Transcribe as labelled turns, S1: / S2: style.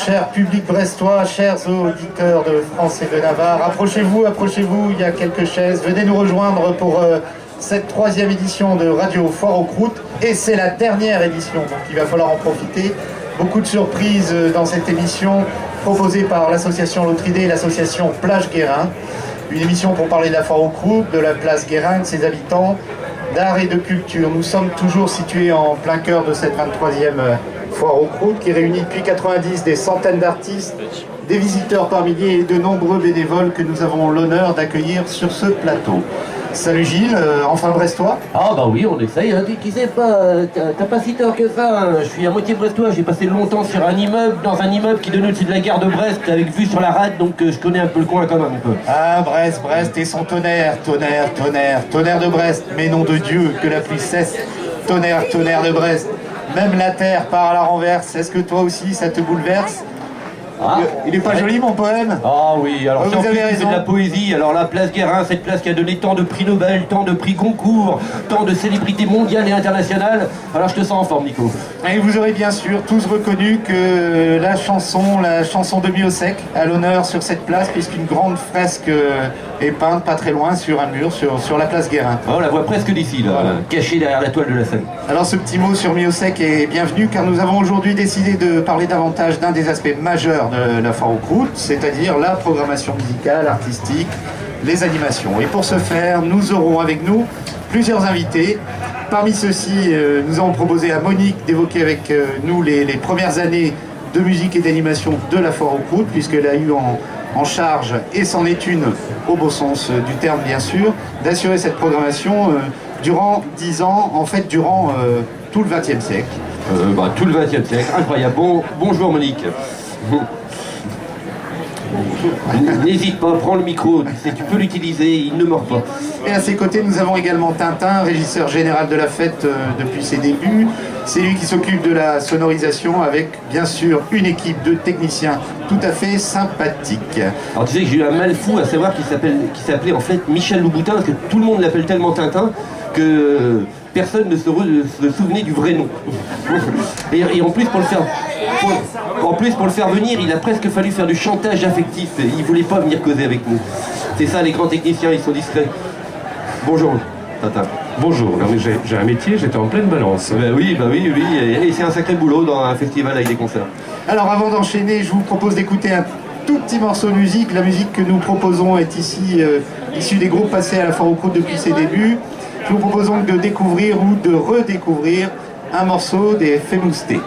S1: cher public brestois, chers auditeurs de France et de Navarre. Approchez-vous, approchez-vous, il y a quelques chaises. Venez nous rejoindre pour cette 3e édition de Radio Foire aux Croûtes. Et c'est la dernière édition, donc il va falloir en profiter. Beaucoup de surprises dans cette émission proposée par l'association L'Autre-Idée et l'association Plage Guérin. Une émission pour parler de la Foire aux Croûtes, de la place Guérin, de ses habitants, d'art et de culture. Nous sommes toujours situés en plein cœur de cette 23e Foire aux Croûtes qui réunit depuis 90 des centaines d'artistes, des visiteurs par milliers et de nombreux bénévoles que nous avons l'honneur d'accueillir sur ce plateau. Salut Gilles, enfin brestois?
S2: Ah bah oui, on essaye, hein. Tu sais pas, t'as pas si tort que ça, hein. Je suis à moitié brestois, j'ai passé longtemps sur un immeuble, dans un immeuble qui donne au-dessus de la gare de Brest, avec vue sur la rade, donc je connais un peu le coin quand même un peu.
S1: Ah Brest, Brest et son tonnerre, tonnerre, tonnerre, tonnerre de Brest, mais nom de Dieu, que la pluie cesse, tonnerre, tonnerre de Brest. Même la terre part à la renverse, est-ce que toi aussi ça te bouleverse?
S2: Ah.
S1: Il est pas joli mon poème?
S2: Ah oui, alors
S1: vous avez raison.
S2: C'est de la poésie. Alors la place Guérin, cette place qui a donné tant de prix Nobel, tant de prix Goncourt, tant de célébrités mondiales et internationales. Alors je te sens en forme, Nico.
S1: Et vous aurez bien sûr tous reconnu que la chanson de Miossec à l'honneur sur cette place, puisqu'une grande fresque est peinte pas très loin sur un mur, sur la place Guérin.
S2: Oh, on la voit presque d'ici, là, voilà, cachée derrière la toile de la scène.
S1: Alors ce petit mot sur Miossec est bienvenu, car nous avons aujourd'hui décidé de parler davantage d'un des aspects majeurs de la Foire aux Croûtes, c'est-à-dire la programmation musicale, artistique, les animations. Et pour ce faire, nous aurons avec nous plusieurs invités. Parmi ceux-ci, nous avons proposé à Monique d'évoquer avec nous les premières années de musique et d'animation de la Foire aux Croûtes, puisqu'elle a eu en charge, et c'en est une au beau sens du terme bien sûr, d'assurer cette programmation durant 10 ans, en fait durant tout le XXe siècle.
S2: Tout le XXe siècle, incroyable. Bonjour Monique. N'hésite pas, prends le micro, tu peux l'utiliser, il ne mord pas.
S1: Et à ses côtés, nous avons également Tintin, régisseur général de la fête depuis ses débuts. C'est lui qui s'occupe de la sonorisation avec, bien sûr, une équipe de techniciens tout à fait sympathique.
S2: Alors tu sais que j'ai eu un mal fou à savoir qu'il s'appelait en fait Michel Louboutin, parce que tout le monde l'appelle tellement Tintin que personne ne se souvenait du vrai nom. Et en plus, pour le faire venir, il a presque fallu faire du chantage affectif. Il voulait pas venir causer avec nous. C'est ça, les grands techniciens, ils sont discrets. Bonjour, Tintin.
S3: Bonjour, non mais j'ai un métier, j'étais en pleine balance.
S2: Oui, et c'est un sacré boulot dans un festival avec des concerts.
S1: Alors avant d'enchaîner, je vous propose d'écouter un tout petit morceau de musique. La musique que nous proposons est ici issue des groupes passés à la Foire aux Croûtes depuis ses débuts. Je vous propose donc de découvrir ou de redécouvrir un morceau des Fémoustés.